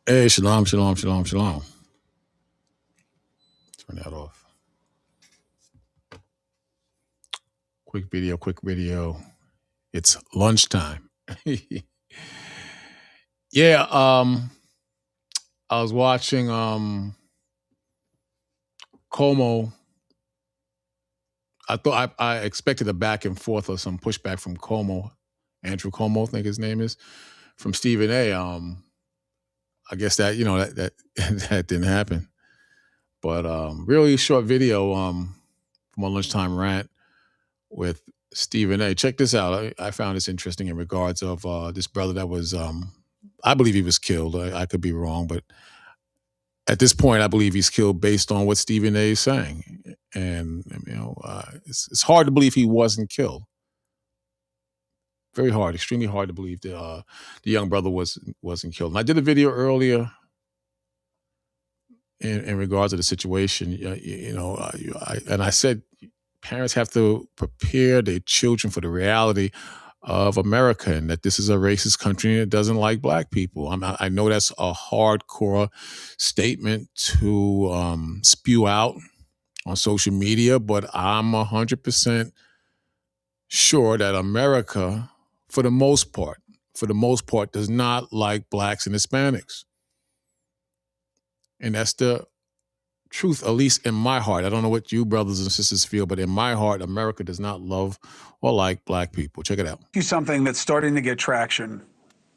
Hey, shalom, shalom, shalom, shalom. Turn that off. Quick video, quick video. It's lunchtime. Yeah, I was watching Como. I expected a back and forth or some pushback from Como. Andrew Como, I think his name is, from Stephen A. I guess that, that that didn't happen. But really short video from a lunchtime rant with Stephen A. Check this out. I found this interesting in regards of this brother that was, I believe he was killed. I could be wrong, but at this point, I believe he's killed based on what Stephen A. is saying. And, it's hard to believe he wasn't killed. Very hard, extremely hard to believe that the young brother wasn't killed. And I did a video earlier in regards to the situation, and I said parents have to prepare their children for the reality of America and that this is a racist country and it doesn't like black people. I know that's a hardcore statement to spew out on social media, but I'm 100% sure that America, for the most part, does not like blacks and Hispanics. And that's the truth, at least in my heart. I don't know what you brothers and sisters feel, but in my heart, America does not love or like black people. Check it out. Something that's starting to get traction,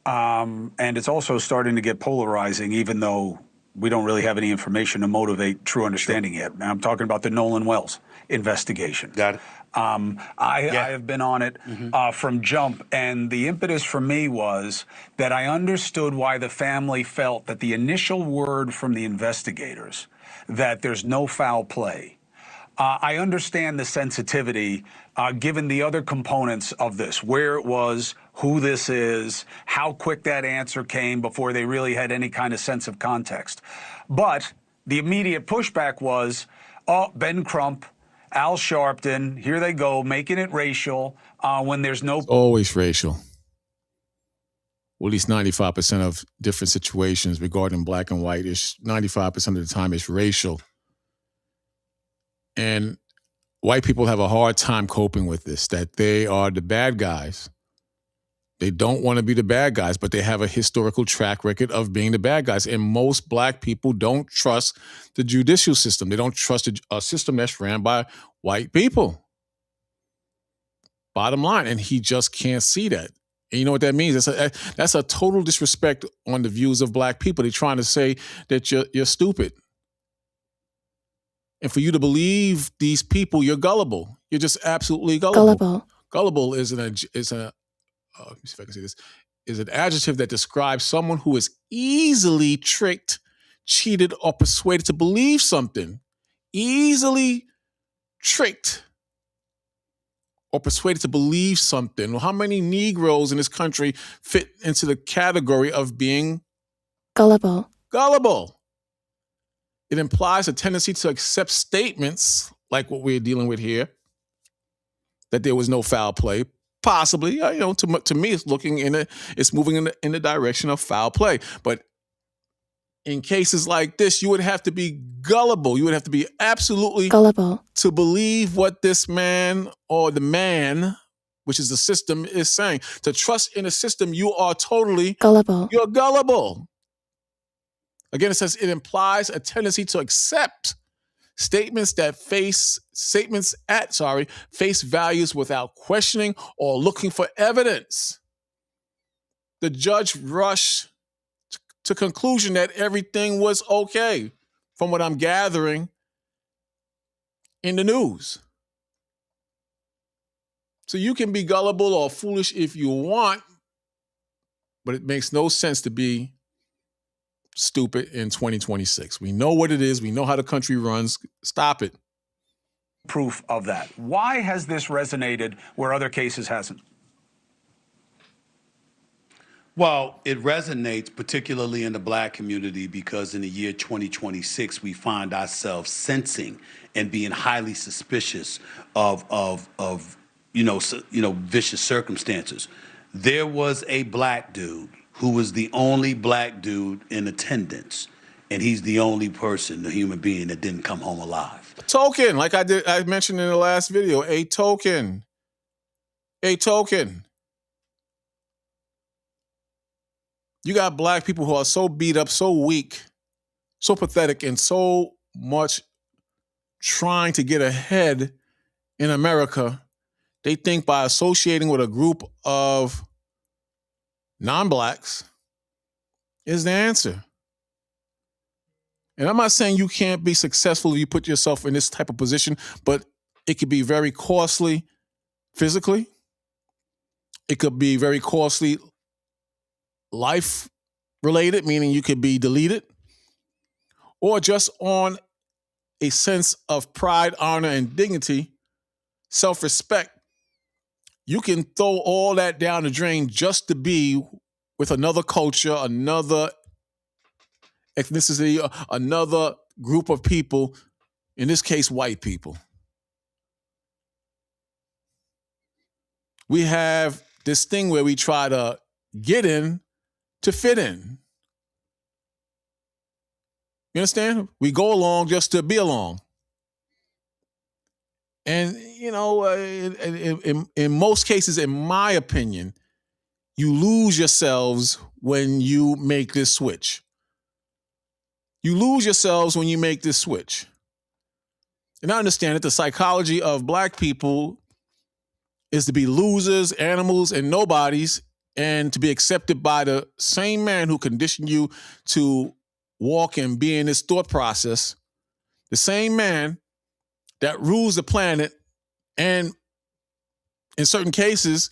and it's also starting to get polarizing, even though we don't really have any information to motivate true understanding yet. Now, I'm talking about the Nolan Wells investigation. Got it. I have been on it from jump, and the impetus for me was that I understood why the family felt that the initial word from the investigators that there's no foul play. I understand the sensitivity given the other components of this, where it was, who this is, how quick that answer came before they really had any kind of sense of context. But the immediate pushback was, oh, Ben Crump, Al Sharpton, here they go, making it racial when there's no... It's always racial. Well, at least 95% of different situations regarding black and white, 95% of the time it's racial. And white people have a hard time coping with this, that they are the bad guys. They don't want to be the bad guys, but they have a historical track record of being the bad guys. And most black people don't trust the judicial system. They don't trust a system that's ran by white people. Bottom line. And he just can't see that. And you know what that means? That's a total disrespect on the views of black people. They're trying to say that you're stupid. And for you to believe these people, you're gullible. You're just absolutely gullible. Gullible is let me see if I can say this, is an adjective that describes someone who is easily tricked, cheated, or persuaded to believe something. Easily tricked or persuaded to believe something. Well, how many Negroes in this country fit into the category of being gullible? Gullible. It implies a tendency to accept statements like what we're dealing with here, that there was no foul play. Possibly, to me, it's moving in the direction of foul play. But in cases like this, you would have to be gullible. You would have to be absolutely gullible to believe what this man or the man, which is the system, is saying. To trust in a system, you are totally gullible. You're gullible. Again, it says it implies a tendency to accept statements face values without questioning or looking for evidence. The judge rushed to conclusion that everything was okay, from what I'm gathering in the news. So you can be gullible or foolish if you want, but it makes no sense to be stupid in 2026. We know what it is. We know how the country runs. Stop it. Proof of that. Why has this resonated where other cases hasn't? Well, it resonates particularly in the black community because in the year 2026, we find ourselves sensing and being highly suspicious of vicious circumstances. There was a black dude who was the only black dude in attendance, and he's the only person, the human being, that didn't come home alive. Token, like I mentioned in the last video, a token. A token. You got black people who are so beat up, so weak, so pathetic, and so much trying to get ahead in America. They think by associating with a group of non-blacks is the answer. And I'm not saying you can't be successful if you put yourself in this type of position, but it could be very costly physically. It could be very costly life related, meaning you could be deleted, or just on a sense of pride, honor, and dignity, self-respect. You can throw all that down the drain just to be with another culture, another ethnicity, another group of people, in this case, white people. We have this thing where we try to get in to fit in. You understand? We go along just to be along. And, you know, in most cases, in my opinion, you lose yourselves when you make this switch. You lose yourselves when you make this switch. And I understand that the psychology of black people is to be losers, animals, and nobodies, and to be accepted by the same man who conditioned you to walk and be in this thought process, the same man that rules the planet and in certain cases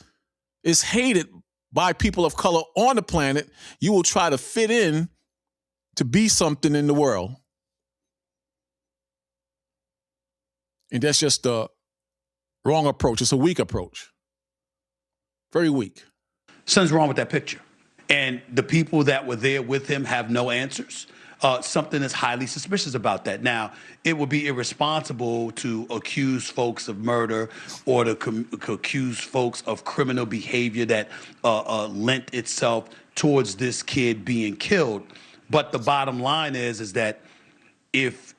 is hated by people of color on the planet. You will try to fit in to be something in the world. And that's just the wrong approach. It's a weak approach. Very weak. Something's wrong with that picture. And the people that were there with him have no answers. Something is highly suspicious about that. Now, it would be irresponsible to accuse folks of murder or to accuse folks of criminal behavior that lent itself towards this kid being killed. But the bottom line is that if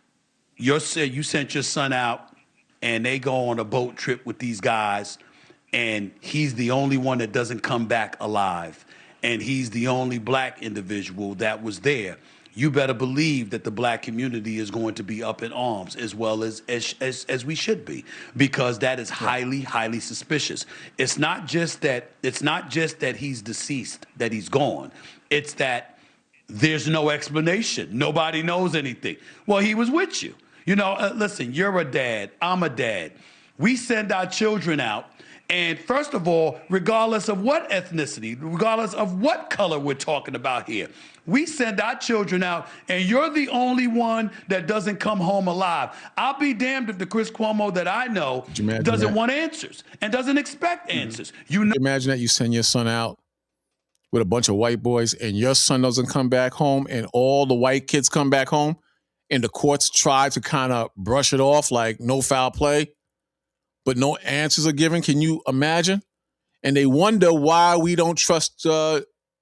you sent your son out and they go on a boat trip with these guys and he's the only one that doesn't come back alive and he's the only black individual that was there, you better believe that the black community is going to be up in arms as well as we should be, because that is highly, highly suspicious. It's not just that he's deceased, that he's gone. It's that there's no explanation. Nobody knows anything. Well, he was with you. You know, listen, you're a dad. I'm a dad. We send our children out. And first of all, regardless of what ethnicity, regardless of what color we're talking about here, we send our children out and you're the only one that doesn't come home alive. I'll be damned if the Chris Cuomo that I know doesn't want answers and doesn't expect answers. You know, imagine that you send your son out with a bunch of white boys and your son doesn't come back home and all the white kids come back home and the courts try to kind of brush it off like no foul play, but no answers are given. Can you imagine? And they wonder why we don't trust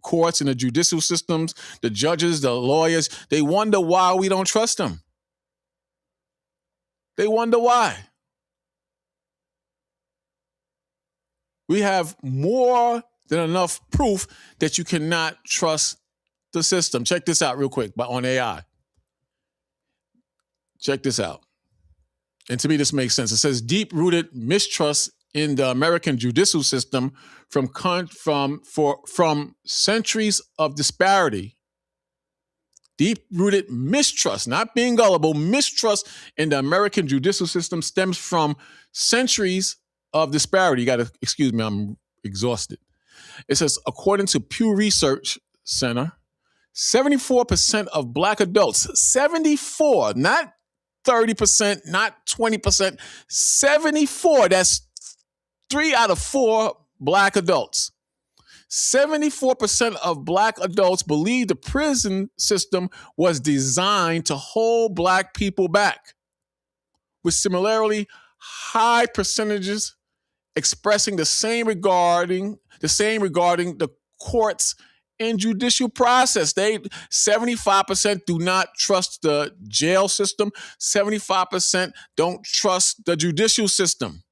courts and the judicial systems, the judges, the lawyers. They wonder why we don't trust them. They wonder why. We have more than enough proof that you cannot trust the system. Check this out real quick on AI. Check this out. And to me, this makes sense. It says deep-rooted mistrust in the American judicial system from centuries of disparity. Deep-rooted mistrust, not being gullible, mistrust in the American judicial system stems from centuries of disparity. You got to excuse me, I'm exhausted. It says, according to Pew Research Center, 74% of black adults, 74, not 30%, not 20%, 74, that's 3 out of 4 black adults. 74% of black adults believe the prison system was designed to hold black people back, with similarly high percentages expressing the same regarding the courts in judicial process. 75% do not trust the jail system. 75% don't trust the judicial system.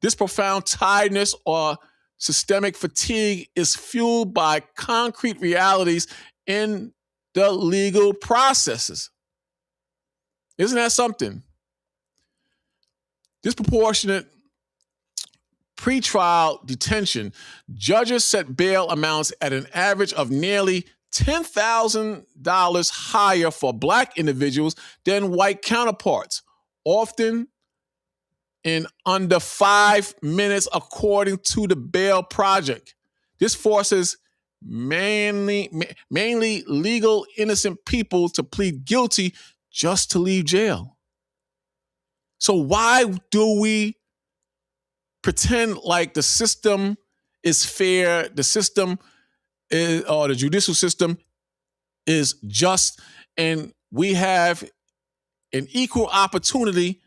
This profound tiredness or systemic fatigue is fueled by concrete realities in the legal processes. Isn't that something? Disproportionate pretrial detention. Judges set bail amounts at an average of nearly $10,000 higher for Black individuals than white counterparts, often in under 5 minutes, according to the Bail Project. This forces mainly legal innocent people to plead guilty just to leave jail. So why do we pretend like the system is fair, the system is, or the judicial system is just, and we have an equal opportunity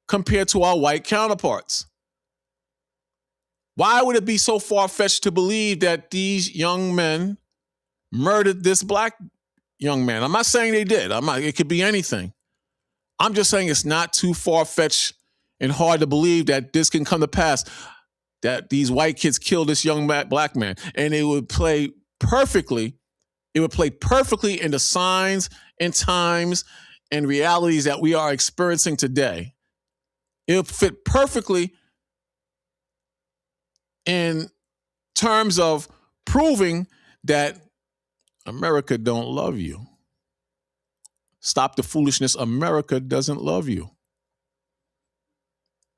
compared to our white counterparts? Why would it be so far-fetched to believe that these young men murdered this Black young man? I'm not saying they did. It could be anything. I'm just saying it's not too far-fetched and hard to believe that this can come to pass, that these white kids killed this young Black man. And it would play perfectly in the signs and times and realities that we are experiencing today. It would fit perfectly in terms of proving that America don't love you. Stop the foolishness. America doesn't love you.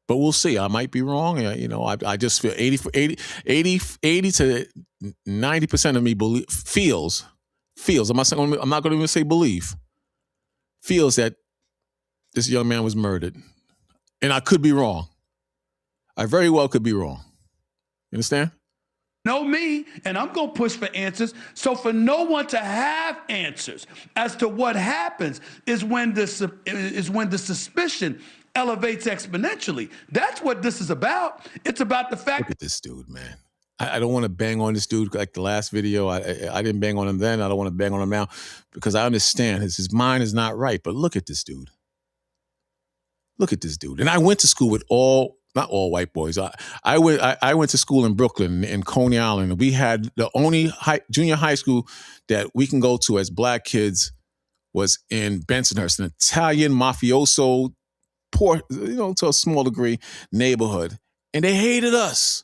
But we'll see. I might be wrong. I just feel 80 to 90% of me feels. I'm not going to even say believe. Feels that this young man was murdered. And I could be wrong. I very well could be wrong. You understand? Know me, and I'm going to push for answers. So for no one to have answers as to what happens is when the suspicion elevates exponentially. That's what this is about. It's about the fact. Look at this dude, man. I don't want to bang on this dude like the last video. I didn't bang on him then. I don't want to bang on him now because I understand his mind is not right. But look at this dude. Look at this dude. And I went to school with not all white boys. I went to school in Brooklyn, in Coney Island. And we had the only junior high school that we can go to as Black kids was in Bensonhurst, an Italian mafioso, poor, to a small degree, neighborhood. And they hated us.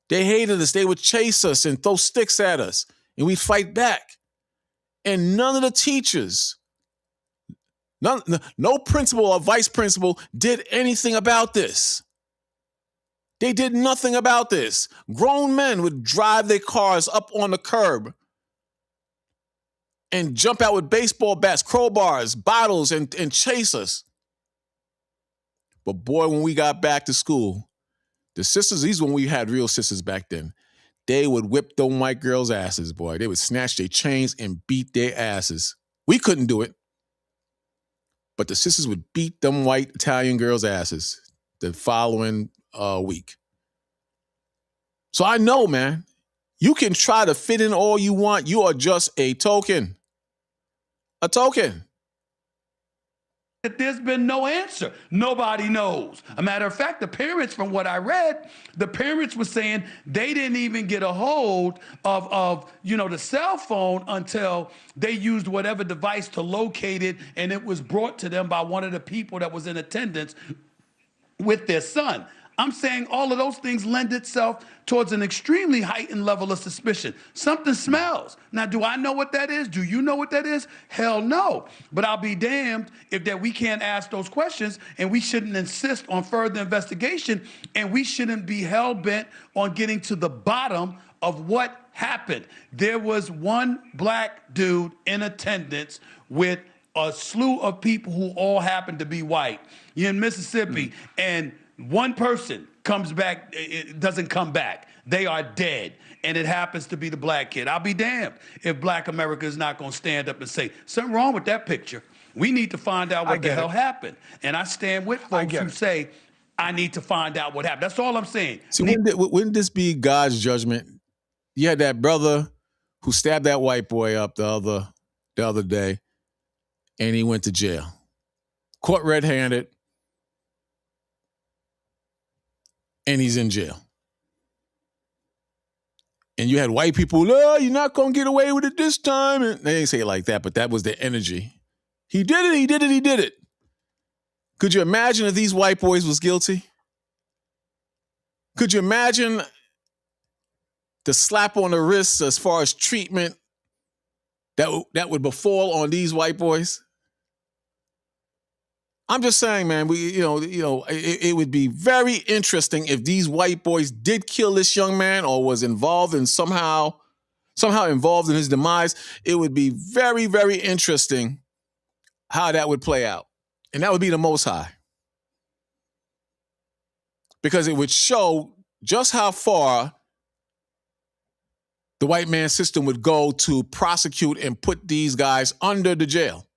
They hated us. They would chase us and throw sticks at us. And we'd fight back. And none of the teachers, no principal or vice principal did anything about this. They did nothing about this. Grown men would drive their cars up on the curb and jump out with baseball bats, crowbars, bottles, and chase us. But boy, when we got back to school, the sisters, these when we had real sisters back then, they would whip them white girls' asses, boy. They would snatch their chains and beat their asses. We couldn't do it. But the sisters would beat them white Italian girls' asses the following week. So I know, man, you can try to fit in all you want. You are just a token. A token. There's been no answer. Nobody knows. A matter of fact, the parents, from what I read, the parents were saying they didn't even get a hold of the cell phone until they used whatever device to locate it, and it was brought to them by one of the people that was in attendance with their son. I'm saying all of those things lend itself towards an extremely heightened level of suspicion. Something smells. Now, do I know what that is? Do you know what that is? Hell no. But I'll be damned if that we can't ask those questions, and we shouldn't insist on further investigation, and we shouldn't be hell-bent on getting to the bottom of what happened. There was one Black dude in attendance with a slew of people who all happened to be white. You're in Mississippi, and one person comes back, it doesn't come back. They are dead. And it happens to be the Black kid. I'll be damned if Black America is not going to stand up and say, something wrong with that picture. We need to find out what the hell happened. And I stand with folks who say, I need to find out what happened. That's all I'm saying. See, wouldn't this be God's judgment You had that brother who stabbed that white boy up the other day, and he went to jail. Caught red-handed, and he's in jail. And you had white people, oh, you're not going to get away with it this time. And they didn't say it like that, but that was the energy. He did it, he did it, he did it. Could you imagine if these white boys was guilty? Could you imagine the slap on the wrist as far as treatment that would befall on these white boys? I'm just saying, man, it would be very interesting if these white boys did kill this young man or was involved in somehow involved in his demise. It would be very, very interesting how that would play out. And that would be the Most High. Because it would show just how far the white man system would go to prosecute and put these guys under the jail.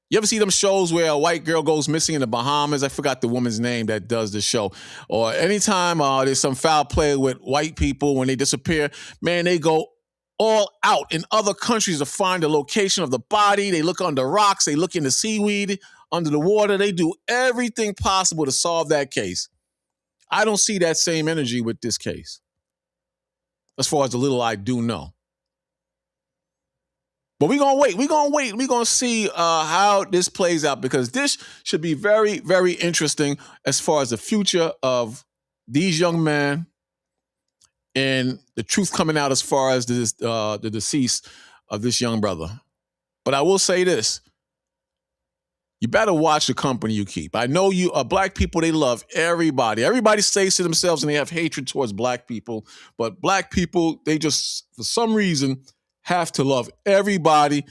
You ever see them shows where a white girl goes missing in the Bahamas? I forgot the woman's name that does the show. Or anytime there's some foul play with white people when they disappear, man, they go all out in other countries to find the location of the body. They look under rocks. They look in the seaweed, under the water. They do everything possible to solve that case. I don't see that same energy with this case, as far as the little I do know. But we're going to wait. We're going to see how this plays out, because this should be very, very interesting as far as the future of these young men and the truth coming out as far as the decease of this young brother. But I will say this. You better watch the company you keep. I know black people, they love everybody. Everybody says to themselves and they have hatred towards black people. But black people, they just, for some reason, have to love everybody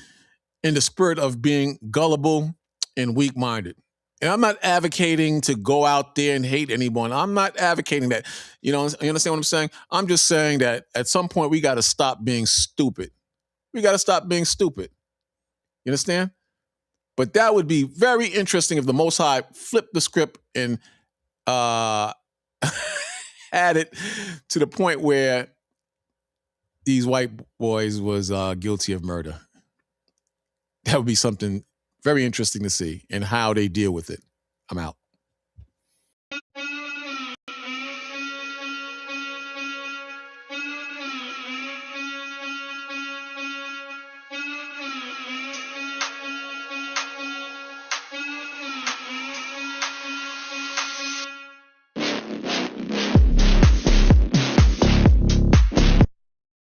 in the spirit of being gullible and weak-minded. And I'm not advocating to go out there and hate anyone. I'm not advocating that. You understand what I'm saying? I'm just saying that at some point we got to stop being stupid. We got to stop being stupid. You understand? But that would be very interesting if the Most High flipped the script and had it to the point where these white boys was guilty of murder. That would be something very interesting to see and how they deal with it. I'm out.